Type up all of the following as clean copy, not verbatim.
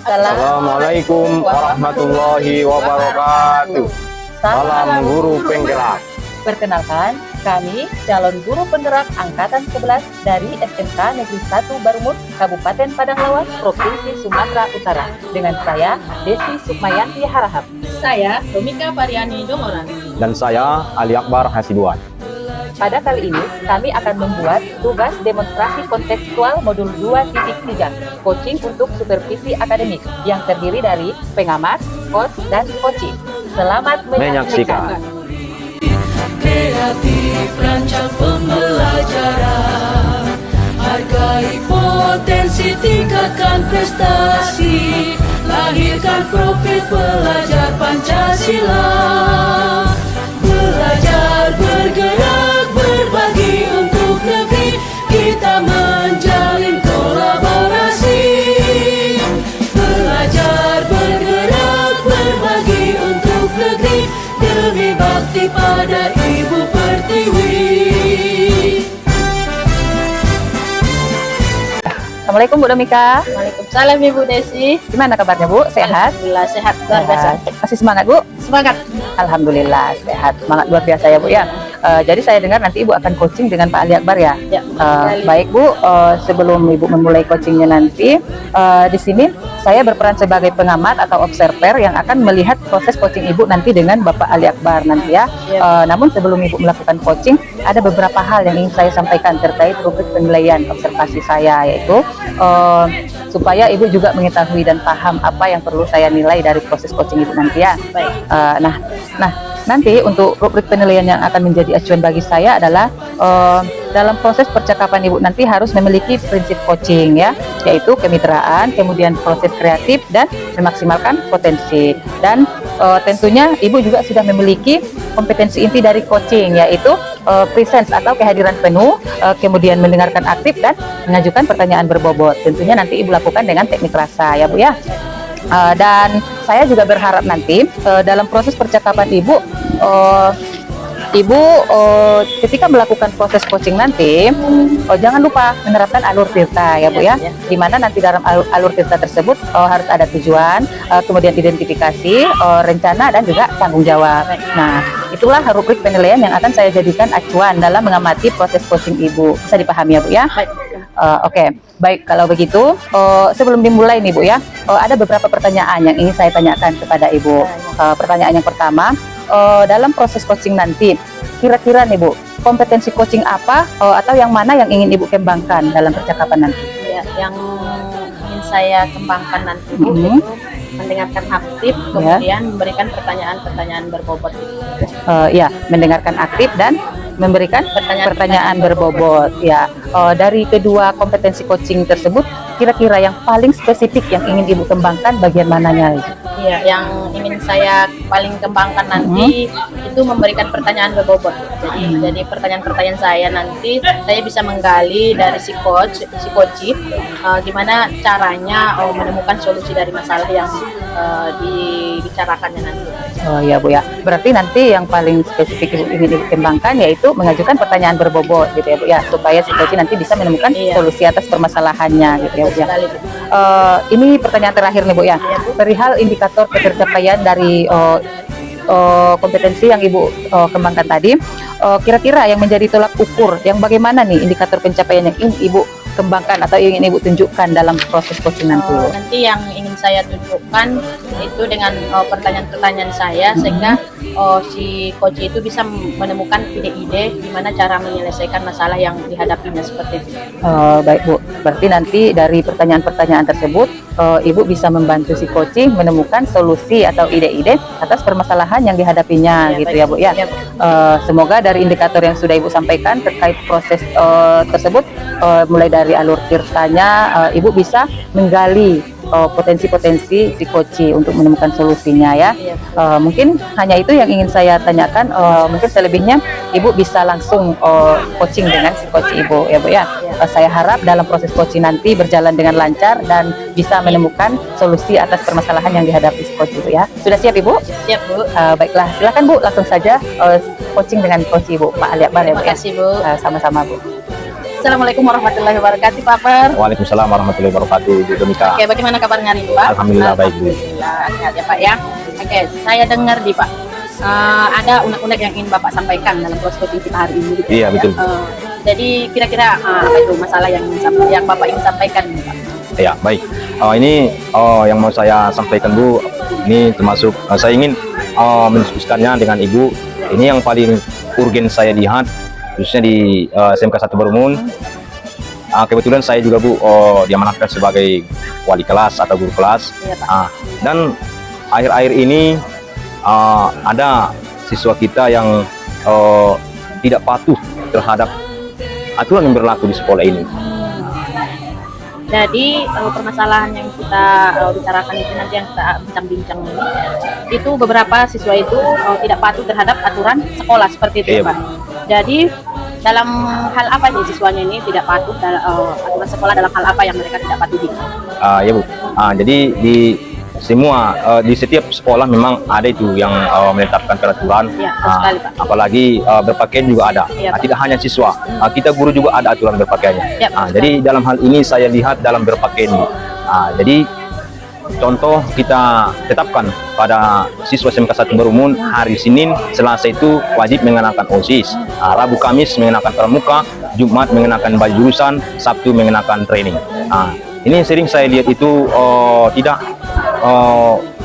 Assalamualaikum warahmatullahi wabarakatuh. Salam guru penggerak. Perkenalkan, kami calon guru penggerak angkatan 11 dari SMK Negeri 1 Barumut, Kabupaten Padang Lawas, Provinsi Sumatera Utara. Dengan saya, Desi Sukmayanti Harahap. Saya, Tomika Pariani Dongoran. Dan saya, Ali Akbar Hasibuan. Pada kali ini, kami akan membuat tugas demonstrasi kontekstual modul 2.3, coaching untuk supervisi akademik, yang terdiri dari pengamat, coach, dan coaching. Selamat menyaksikan. Kreatif rancang pembelajaran, hargai potensi, tingkatkan prestasi, lahirkan profil pelajar Pancasila. Belajar, bergerak, berbagi untuk negeri, kita menjalin kolaborasi. Belajar, bergerak, berbagi untuk negeri, demi bakti pada Ibu Pertiwi. Assalamualaikum Bu Domika. Waalaikumsalam Ibu Desi. Gimana kabarnya Bu? Sehat? Alhamdulillah sehat luar biasa. Masih semangat Bu? Semangat. Alhamdulillah sehat, semangat luar biasa ya Bu ya. Jadi saya dengar nanti Ibu akan coaching dengan Pak Ali Akbar ya. Ya, baik Bu, sebelum Ibu memulai coachingnya nanti, di sini saya berperan sebagai pengamat atau observer yang akan melihat proses coaching Ibu nanti dengan Bapak Ali Akbar nanti ya. Namun sebelum Ibu melakukan coaching, ada beberapa hal yang ingin saya sampaikan terkait rubrik penilaian observasi saya, yaitu supaya Ibu juga mengetahui dan paham apa yang perlu saya nilai dari proses coaching Ibu nanti ya. Baik. Nah, nanti untuk rubrik penilaian yang akan menjadi acuan bagi saya adalah dalam proses percakapan Ibu nanti harus memiliki prinsip coaching ya, yaitu kemitraan, kemudian proses kreatif dan memaksimalkan potensi. Dan tentunya Ibu juga sudah memiliki kompetensi inti dari coaching, yaitu presence atau kehadiran penuh, kemudian mendengarkan aktif dan mengajukan pertanyaan berbobot. Tentunya nanti Ibu lakukan dengan teknik rasa ya Bu ya. Dan saya juga berharap nanti dalam proses percakapan Ibu, ketika melakukan proses coaching nanti, jangan lupa menerapkan alur tirta ya Bu ya. Dimana nanti dalam alur tirta tersebut harus ada tujuan, kemudian identifikasi, rencana dan juga tanggung jawab. Nah, itulah rubrik penilaian yang akan saya jadikan acuan dalam mengamati proses coaching Ibu. Bisa dipahami ya Bu ya? Oke, baik kalau begitu sebelum dimulai nih Bu ya, ada beberapa pertanyaan yang ingin saya tanyakan kepada Ibu. Pertanyaan yang pertama, dalam proses coaching nanti, kira-kira nih Bu, kompetensi coaching apa atau yang mana yang ingin Ibu kembangkan dalam percakapan nanti? Ya, yang ingin saya kembangkan nanti Bu, itu mendengarkan aktif, kemudian memberikan pertanyaan-pertanyaan berbobot. Ya, mendengarkan aktif dan memberikan pertanyaan berbobot ya. Dari kedua kompetensi coaching tersebut, kira-kira yang paling spesifik yang ingin Ibu kembangkan bagian mananya? Ya, yang ingin saya paling kembangkan nanti itu memberikan pertanyaan berbobot. Jadi pertanyaan-pertanyaan saya nanti saya bisa menggali dari si coach, gimana caranya menemukan solusi dari masalah yang dibicarakannya nanti. Oh ya Bu ya, berarti nanti yang paling spesifik Ibu ingin dikembangkan yaitu mengajukan pertanyaan berbobot gitu ya Bu ya, supaya si coach nanti bisa menemukan solusi atas permasalahannya gitu ya Bu ya. Ini pertanyaan terakhir nih Bu ya, perihal indikator pencapaian dari kompetensi yang Ibu kembangkan tadi, kira-kira yang menjadi tolak ukur, yang bagaimana nih indikator pencapaian yang ingin Ibu kembangkan atau ingin Ibu tunjukkan dalam proses coaching nanti? Nanti yang ingin saya tunjukkan itu dengan pertanyaan-pertanyaan saya, sehingga si coach itu bisa menemukan ide-ide gimana cara menyelesaikan masalah yang dihadapinya seperti itu. Baik Bu, berarti nanti dari pertanyaan-pertanyaan tersebut Ibu bisa membantu si coaching menemukan solusi atau ide-ide atas permasalahan yang dihadapinya gitu ya Bu ya. Semoga dari indikator yang sudah Ibu sampaikan terkait proses tersebut, mulai dari alur tirtanya, Ibu bisa menggali potensi-potensi si coach untuk menemukan solusinya ya. Mungkin hanya itu yang ingin saya tanyakan. Mungkin selebihnya Ibu bisa langsung coaching dengan si coach Ibu ya Bu ya. Saya harap dalam proses coaching nanti berjalan dengan lancar dan bisa menemukan solusi atas permasalahan yang dihadapi si coach Ibu ya. Sudah siap Ibu? Siap Bu. Baiklah, silakan Bu, langsung saja coaching dengan coach Ibu Pak Ali Akbar ya Bu ya. Terima kasih Bu. Sama-sama Bu. Assalamualaikum warahmatullahi wabarakatuh, Pak Per. Waalaikumsalam warahmatullahi wabarakatuh, Bu Domika. Oke, bagaimana kabarnya hari ini, Pak? Alhamdulillah baik, Bu. Alhamdulillah, sehat ya, Pak ya. Oke, saya dengar di Pak, ada unek-unek yang ingin Bapak sampaikan dalam proses coaching kita hari ini. Gitu, Iya, ya. betul. Jadi kira-kira apa itu masalah yang Bapak ingin sampaikan, Pak? Ya, baik. Ini yang mau saya sampaikan, Bu. Ini termasuk saya ingin mendiskusikannya dengan Ibu. Ini yang paling urgen saya lihat, khususnya di SMK 1 Barumun. Kebetulan saya juga, Bu, diamanatkan sebagai wali kelas atau guru kelas. Iya, Pak. Dan akhir-akhir ini ada siswa kita yang tidak patuh terhadap aturan yang berlaku di sekolah ini. Jadi permasalahan yang kita bicarakan itu nanti yang kita bincang-bincang ini, itu beberapa siswa itu tidak patuh terhadap aturan sekolah seperti itu, Iya, Pak. Jadi dalam hal apa nih siswanya ini tidak patuh aturan sekolah, dalam hal apa yang mereka tidak patuhi? Ya, Bu. Jadi di setiap sekolah memang ada itu yang menetapkan peraturan. Ya, betul sekali, Pak. Apalagi berpakaian juga ada. Iya, Pak. Tidak hanya siswa, kita guru juga ada aturan berpakaiannya. Ya, betul Jadi dalam hal ini saya lihat dalam berpakaian ini. Jadi contoh kita tetapkan pada siswa SMK 1 Barumun hari Senin, Selasa itu wajib mengenakan OSIS, Rabu Kamis mengenakan pramuka, Jumat mengenakan baju jurusan, Sabtu mengenakan training. Ini sering saya lihat itu tidak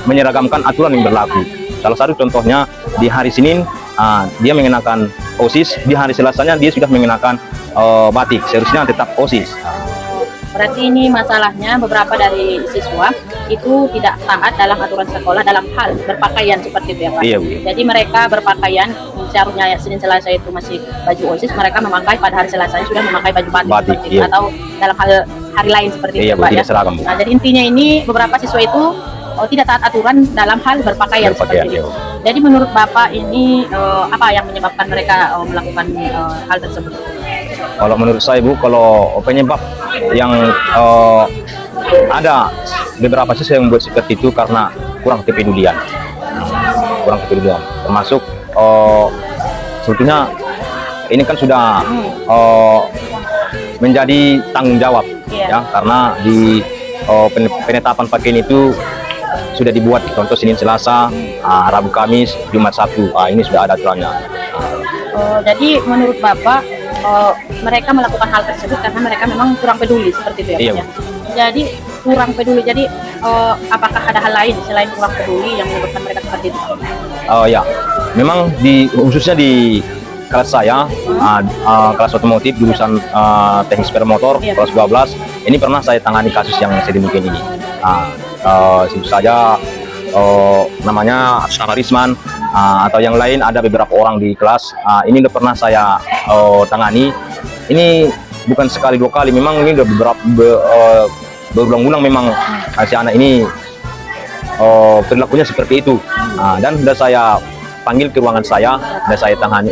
menyeragamkan aturan yang berlaku. Salah satu contohnya di hari Senin dia mengenakan OSIS, di hari Selasanya dia sudah mengenakan batik, seharusnya tetap OSIS. Berarti ini masalahnya beberapa dari siswa itu tidak taat dalam aturan sekolah dalam hal berpakaian seperti itu ya, Pak. Iya, Bu. Jadi mereka berpakaian seharusnya Senin Selasa itu masih baju OSIS, mereka memakai pada hari Selasanya sudah memakai baju batik, Batik, seperti itu. iya. Atau dalam hal hari lain seperti Iya, itu, Bu, Pak, tidak ya. seragam, Bu. Nah, jadi intinya ini beberapa siswa itu tidak taat aturan dalam hal berpakaian, Berpakaian, seperti iya. itu. Jadi menurut Bapak ini apa yang menyebabkan mereka melakukan hal tersebut? Kalau menurut saya, Bu, kalau penyebab yang ada beberapa siswa yang membuat seperti itu karena kurang kepedulian. Termasuk sebetulnya ini kan sudah menjadi tanggung jawab, Iya. ya, karena di penetapan pakaian itu sudah dibuat, contoh Senin Selasa, Rabu Kamis, Jumat Sabtu. Ini sudah ada aturannya. Jadi menurut Bapak mereka melakukan hal tersebut karena mereka memang kurang peduli seperti itu ya, Iya, Pak, ya? Jadi kurang peduli. Jadi apakah ada hal lain selain kurang peduli yang menyebabkan mereka seperti itu? Ya, memang khususnya di kelas saya, kelas otomotif jurusan teknik sepeda motor, Iya. kelas 12, ini pernah saya tangani kasus yang sedemikian ini. Sebut saja namanya Atas Risman, atau yang lain ada beberapa orang di kelas. Ini udah pernah saya tangani. Ini bukan sekali dua kali, memang ini udah berulang-ulang memang si anak ini perilakunya seperti itu. Dan sudah saya panggil ke ruangan saya, dan saya tangani,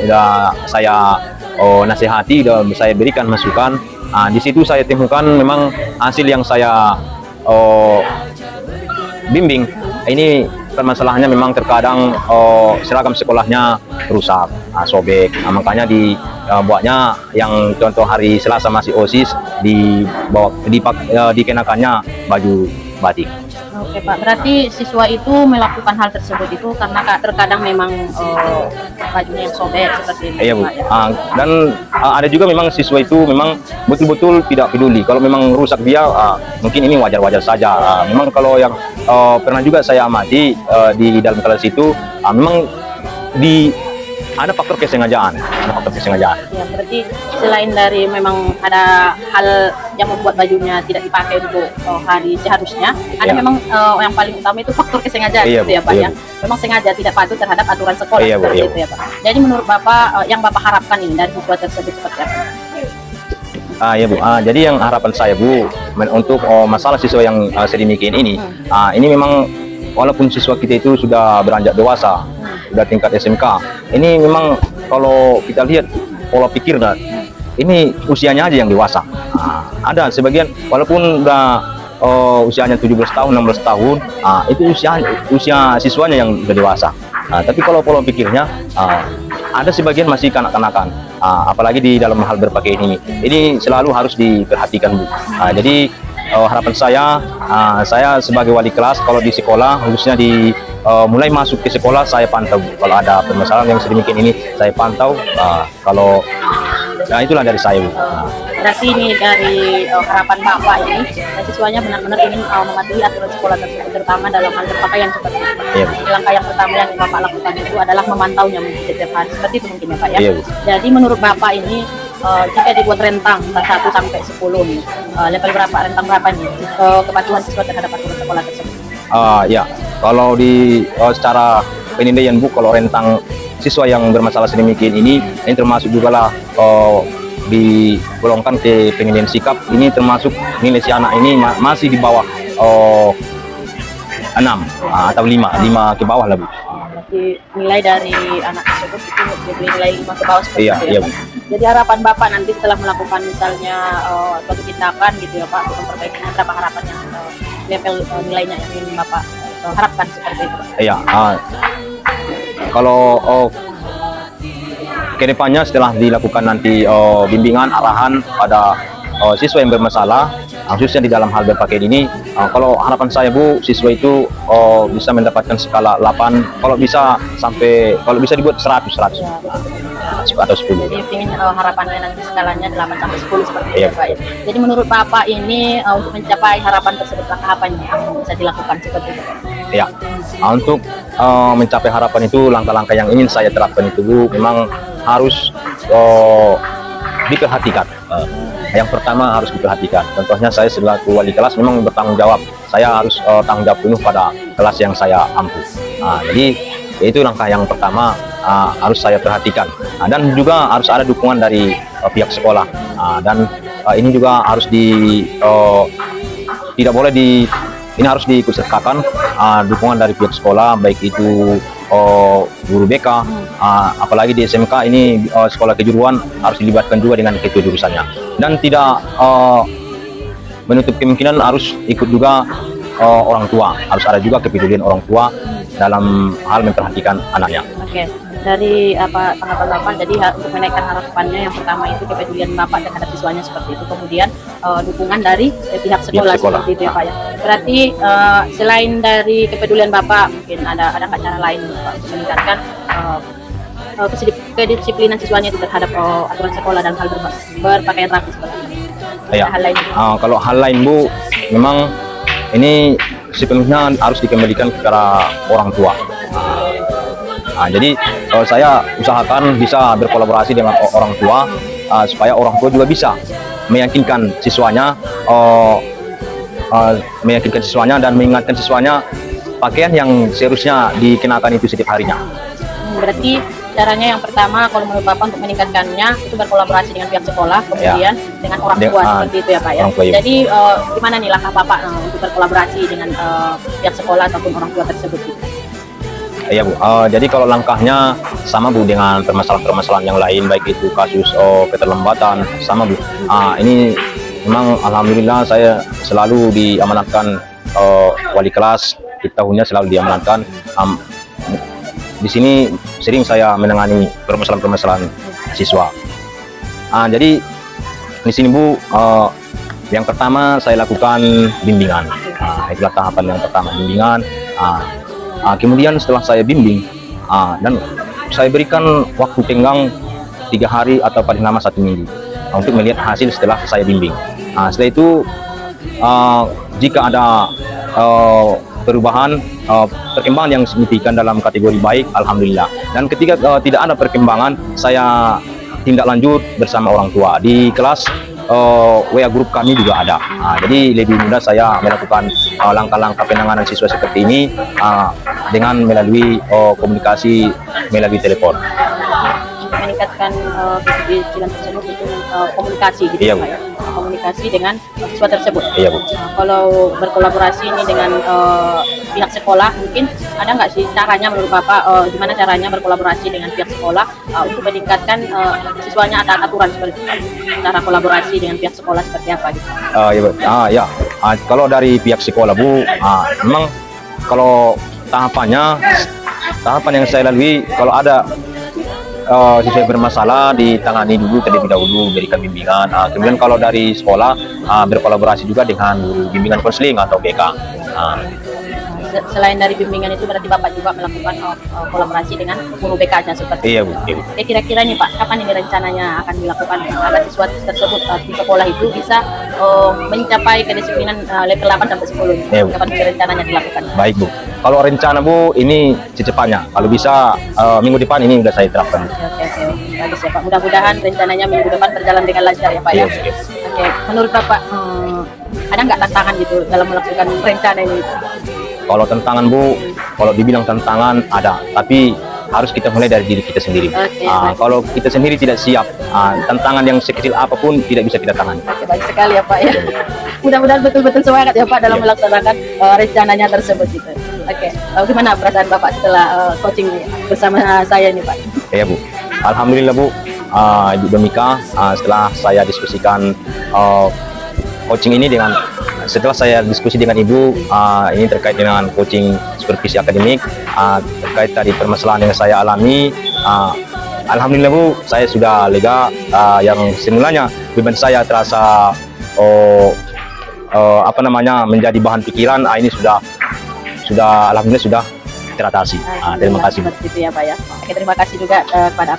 saya nasihati, dan saya berikan masukan. Di situ saya temukan memang hasil yang saya bimbing ini permasalahannya memang terkadang seragam sekolahnya rusak, sobek. Makanya dibuatnya yang contoh hari Selasa masih OSIS, dikenakannya baju batik. Oke, Pak, berarti siswa itu melakukan hal tersebut itu karena terkadang memang bajunya yang sobek seperti itu. Iya, Bu. Pak, ya? Dan ada juga memang siswa itu memang betul-betul tidak peduli. Kalau memang rusak dia, mungkin ini wajar-wajar saja. Memang kalau yang pernah juga saya amati di dalam kelas itu, memang ada faktor kesengajaan. Ya, berarti selain dari memang ada hal yang membuat bajunya tidak dipakai untuk hari seharusnya, ada Iya. memang yang paling utama itu faktor kesengajaan, Iya, gitu ya, Bu. Pak, Iya, ya. Memang sengaja tidak patuh terhadap aturan sekolah, Iya, Bu. seperti Iya, itu ya, Pak. Jadi menurut Bapak yang Bapak harapkan ini dari siswa tersebut seperti apa? Ya, Bu. Jadi yang harapan saya, Bu, untuk masalah siswa yang sedemikian ini, ini memang walaupun siswa kita itu sudah beranjak dewasa, sudah tingkat SMK, ini memang kalau kita lihat pola pikirnya, ini usianya aja yang dewasa. Ada sebagian walaupun udah usianya 17 tahun, 16 tahun, itu usia siswanya yang sudah dewasa. Tapi kalau pola pikirnya ada sebagian masih kanak-kanakan, apalagi di dalam hal berpakaian ini selalu harus diperhatikan, Bu. Jadi harapan saya sebagai wali kelas, kalau di sekolah khususnya mulai masuk ke sekolah, saya pantau, Bu. Kalau ada permasalahan yang sedemikian ini saya pantau. Kalau itulah dari saya, Bu. Berarti ini dari harapan Bapak ini, siswanya benar-benar ingin mematuhi aturan sekolah tersebut, terutama dalam hal berpakaian seperti itu. Iya, Bu. Langkah yang pertama yang Bapak lakukan itu adalah memantaunya mungkin setiap hari, seperti itu mungkin ya Pak ya. Iya, Bu. Jadi menurut Bapak ini jika dibuat rentang 1 sampai 10 nih, level berapa, rentang berapa nih kepatuhan siswa terhadap aturan sekolah tersebut? Ya, kalau secara penilaian, Bu, kalau rentang siswa yang bermasalah sedemikian ini termasuk juga lah digolongkan ke penilaian sikap, ini termasuk nilai si anak ini masih di bawah 6 atau 5 ke bawah lah, Bu. Berarti nilai dari anak tersebut itu nilai 5 ke bawah seperti Iya, itu ya, iya, Pak? Bu. Jadi harapan Bapak nanti setelah melakukan misalnya suatu tindakan gitu ya Pak, untuk memperbaikinya, berapa harapannya level nilainya yang ingin Bapak harapkan seperti itu Pak? Iya, kalau kedepannya setelah dilakukan nanti bimbingan arahan pada siswa yang bermasalah, khususnya di dalam hal berpakaian ini, kalau harapan saya, Bu, siswa itu bisa mendapatkan skala 8, kalau bisa dibuat 100 atau 10. Jadi ingin harapannya nanti skalanya 8 sampai 10 seperti itu Iya, ya Pak. Jadi menurut Bapak ini untuk mencapai harapan tersebut, langkah apa yang bisa dilakukan seperti itu Pak? Ya, untuk mencapai harapan itu, langkah-langkah yang ingin saya terapkan itu, Bu, memang harus diperhatikan. Yang pertama harus diperhatikan. Contohnya saya selaku wali kelas memang bertanggung jawab. Saya harus tanggung jawab penuh pada kelas yang saya ampu. Jadi itu langkah yang pertama harus saya perhatikan. Dan juga harus ada dukungan dari pihak sekolah. Dan ini juga harus tidak boleh ini harus diikutsertakan dukungan dari pihak sekolah, baik itu guru BK, apalagi di SMK ini sekolah kejuruan harus dilibatkan juga dengan ketua jurusannya, dan tidak menutup kemungkinan harus ikut juga orang tua, harus ada juga kepedulian orang tua dalam hal memperhatikan anaknya. Oke, dari tanggapan Bapak, jadi untuk menaikkan harapannya yang pertama itu kepedulian Bapak terhadap siswanya seperti itu, kemudian dukungan dari pihak sekolah, seperti itu ya Pak ya. Berarti selain dari kepedulian Bapak, mungkin ada cara lain Pak untuk meningkatkan kedisiplinan siswanya itu terhadap aturan sekolah dan hal berpakaian rapi seperti itu. Ya. Hal lain. Kalau hal lain, Bu, memang ini sepenuhnya harus dikembalikan kepada orang tua. Jadi saya usahakan bisa berkolaborasi dengan orang tua supaya orang tua juga bisa meyakinkan siswanya, dan mengingatkan siswanya pakaian yang seharusnya dikenakan itu setiap harinya. Berarti caranya yang pertama kalau menurut Bapak untuk meningkatkannya itu berkolaborasi dengan pihak sekolah, kemudian dengan orang tua seperti itu ya Pak ya. Jadi gimana nih langkah Bapak untuk berkolaborasi dengan pihak sekolah ataupun orang tua tersebut? Iya, Bu. Jadi kalau langkahnya sama, Bu, dengan permasalahan-permasalahan yang lain, baik itu kasus keterlambatan, sama, Bu. Ini memang alhamdulillah saya selalu diamanatkan wali kelas, di tahunnya selalu diamanatkan. Di sini sering saya menangani permasalahan-permasalahan siswa. Jadi di sini, Bu, yang pertama saya lakukan bimbingan. Itulah tahapan yang pertama, bimbingan. Kemudian setelah saya bimbing dan saya berikan waktu tenggang 3 hari atau paling lama 1 minggu untuk melihat hasil setelah saya bimbing. Setelah itu jika ada perubahan, perkembangan yang signifikan dalam kategori baik, alhamdulillah. Dan ketika tidak ada perkembangan, saya tindak lanjut bersama orang tua. Di kelas WA grup kami juga ada. Jadi lebih mudah saya melakukan langkah-langkah penanganan siswa seperti ini dengan melalui komunikasi melalui telepon. Meningkatkan keterampilan tersebut itu komunikasi gitu Iya, Pak ya. Komunikasi dengan siswa tersebut. Iya, Bu. Kalau berkolaborasi ini dengan pihak sekolah, mungkin ada nggak sih caranya menurut Bapak, gimana caranya berkolaborasi dengan pihak sekolah untuk meningkatkan siswanya, ada aturan seperti itu? Cara kolaborasi dengan pihak sekolah seperti apa gitu? Ya, Bu. Kalau dari pihak sekolah, Bu, memang kalau tahapan yang saya lalui, kalau ada siswa yang bermasalah ditangani dulu terlebih dahulu, berikan bimbingan. Kemudian kalau dari sekolah berkolaborasi juga dengan guru bimbingan konseling atau BK. Selain dari bimbingan itu berarti Bapak juga melakukan kolaborasi dengan guru BK-nya seperti Iya itu. Bu. Iya, Bu. Oke, kira-kira nih Pak, kapan ini rencananya akan dilakukan agar siswa tersebut di sekolah itu bisa mencapai kedisiplinan level 8 sampai 10? Iya, Bu. Kapan ini rencananya dilakukan? Baik Bu. Kalau rencana Bu ini secepatnya. Kalau bisa minggu depan ini sudah saya terapkan. Oke. Bagus ya Pak. Mudah-mudahan rencananya minggu depan berjalan dengan lancar ya Pak ya. Iya, Oke. Menurut Bapak ada nggak tantangan gitu dalam melakukan rencana ini? Kalau tantangan Bu, kalau dibilang tantangan ada, tapi harus kita mulai dari diri kita sendiri. Oke, baik. Kalau kita sendiri tidak siap, tantangan yang sekecil apapun tidak bisa kita tangani. Oke, baik sekali ya Pak ya. Mudah-mudahan betul-betul semangat ya Pak dalam melaksanakan rencananya tersebut gitu. Oke, gimana perasaan Bapak setelah coaching bersama saya nih Pak? Ya Bu, alhamdulillah Bu, Ibu Domika, setelah saya diskusikan coaching ini setelah saya diskusi dengan Ibu, ini terkait dengan coaching supervisi akademik, terkait tadi permasalahan yang saya alami, alhamdulillah Bu, saya sudah lega. Yang semulanya beban saya terasa menjadi bahan pikiran, ini sudah alhamdulillah sudah teratasi. Terima kasih Bu. Seperti itu ya Pak ya. Oke, terima kasih juga pada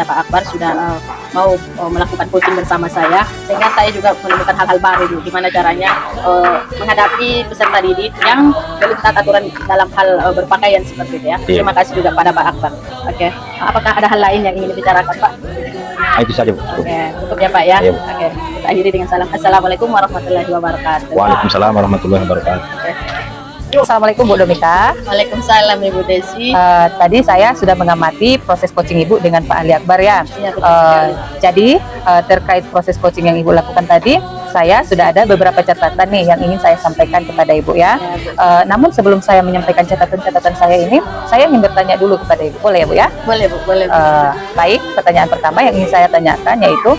Pak Akbar sudah mau melakukan coaching bersama saya, sehingga saya juga menemukan hal-hal baru gimana caranya menghadapi peserta didik yang belum taat aturan dalam hal berpakaian seperti itu ya. Iya. Terima kasih juga pada Pak Akbar. Oke, apakah ada hal lain yang ingin dibicarakan Pak? Itu saja Bu. Oke, cukup ya Pak ya. Iya, Bu. Oke, kita akhiri dengan salam. Assalamualaikum warahmatullahi wabarakatuh. Waalaikumsalam warahmatullahi wabarakatuh. Oke. Assalamualaikum Bu Domika. Waalaikumsalam Ibu Desi. Tadi saya sudah mengamati proses coaching Ibu dengan Pak Ali Akbar ya. Iya, betul sekali. Jadi terkait proses coaching yang Ibu lakukan tadi, saya sudah ada beberapa catatan nih yang ingin saya sampaikan kepada Ibu ya. Namun sebelum saya menyampaikan catatan-catatan saya ini, saya ingin bertanya dulu kepada Ibu, boleh ya Bu ya? Boleh Bu, boleh Bu. Baik, pertanyaan pertama yang ingin saya tanyakan yaitu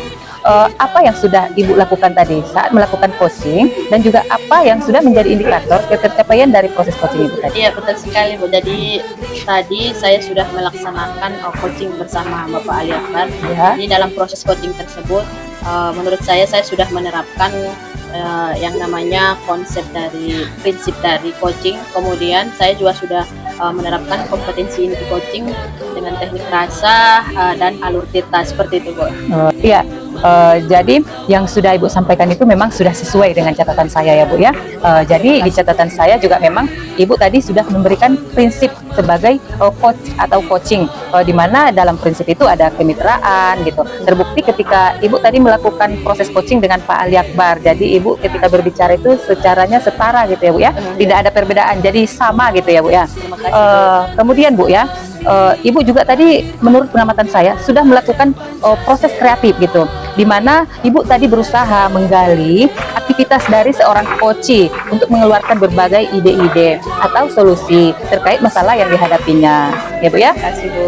apa yang sudah Ibu lakukan tadi saat melakukan coaching, dan juga apa yang sudah menjadi indikator ketercapaian dari proses coaching Ibu tadi? Iya betul sekali Bu. Jadi tadi saya sudah melaksanakan coaching bersama Bapak Ali Akbar. Ya. Jadi dalam proses coaching tersebut, menurut saya sudah menerapkan yang namanya konsep dari prinsip dari coaching. Kemudian saya juga sudah menerapkan kompetensi inti coaching dengan teknik rasa dan alur tirta seperti itu Bu. Iya. Jadi yang sudah Ibu sampaikan itu memang sudah sesuai dengan catatan saya ya Bu ya. Jadi di catatan saya juga memang Ibu tadi sudah memberikan prinsip sebagai coach atau coaching, di mana dalam prinsip itu ada kemitraan gitu. Terbukti ketika Ibu tadi melakukan proses coaching dengan Pak Ali Akbar. Jadi Ibu ketika berbicara itu secaranya setara gitu ya Bu ya. Tidak ada perbedaan. Jadi sama gitu ya Bu ya. Terima kasih Bu. Kemudian Bu ya, Ibu juga tadi menurut pengamatan saya sudah melakukan proses kreatif gitu, di mana Ibu tadi berusaha menggali aktivitas dari seorang coach untuk mengeluarkan berbagai ide-ide atau solusi terkait masalah yang dihadapinya ya Bu ya. Terima kasih Bu.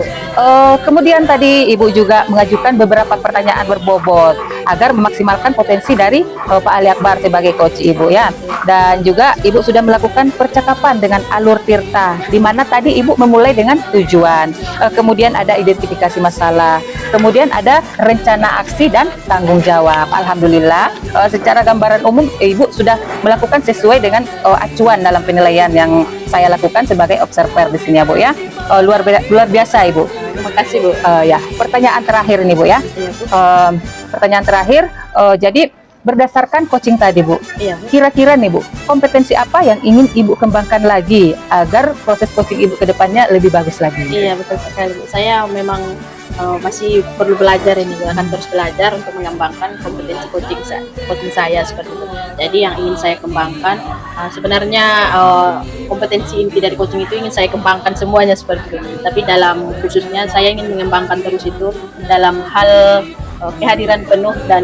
Kemudian tadi Ibu juga mengajukan beberapa pertanyaan berbobot agar memaksimalkan potensi dari Pak Ali Akbar sebagai coach Ibu ya. Dan juga Ibu sudah melakukan percakapan dengan alur tirta, di mana tadi Ibu memulai dengan tujuan, kemudian ada identifikasi masalah, kemudian ada rencana aksi dan tanggung jawab. Alhamdulillah, secara gambaran umum Ibu sudah melakukan sesuai dengan acuan dalam penilaian yang saya lakukan sebagai observer di sini ya Bu ya. Luar biasa Ibu. Terima kasih Bu. Ya, pertanyaan terakhir nih Bu ya. Iya Bu. Pertanyaan terakhir, jadi berdasarkan coaching tadi Bu, Iya Bu. kira-kira nih Bu, kompetensi apa yang ingin Ibu kembangkan lagi agar proses coaching Ibu ke depannya lebih bagus lagi? Iya betul sekali Bu. Saya memang masih perlu belajar ini, akan terus belajar untuk mengembangkan kompetensi coaching saya seperti itu. Jadi yang ingin saya kembangkan sebenarnya kompetensi inti dari coaching itu ingin saya kembangkan semuanya seperti itu. Tapi dalam khususnya saya ingin mengembangkan terus itu dalam hal kehadiran penuh dan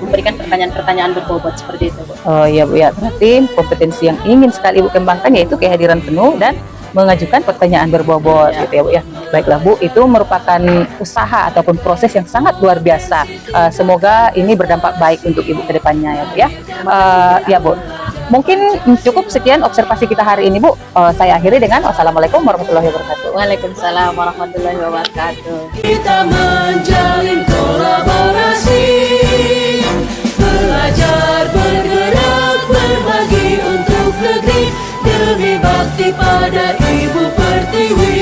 memberikan pertanyaan-pertanyaan berbobot seperti itu Bu. Oh iya Bu ya, berarti kompetensi yang ingin sekali Ibu kembangkan yaitu kehadiran penuh dan mengajukan pertanyaan berbobot Ya. gitu ya Bu ya. Baiklah Bu, itu merupakan usaha ataupun proses yang sangat luar biasa. Semoga ini berdampak baik untuk Ibu ke depannya ya Bu ya. Ya Bu. Mungkin cukup sekian observasi kita hari ini, Bu. Saya akhiri dengan wassalamualaikum warahmatullahi wabarakatuh. Waalaikumsalam warahmatullahi wabarakatuh. Kita menjalin kolaborasi, belajar bergerak berbagi untuk negeri demi bakti pada Ibu Pertiwi.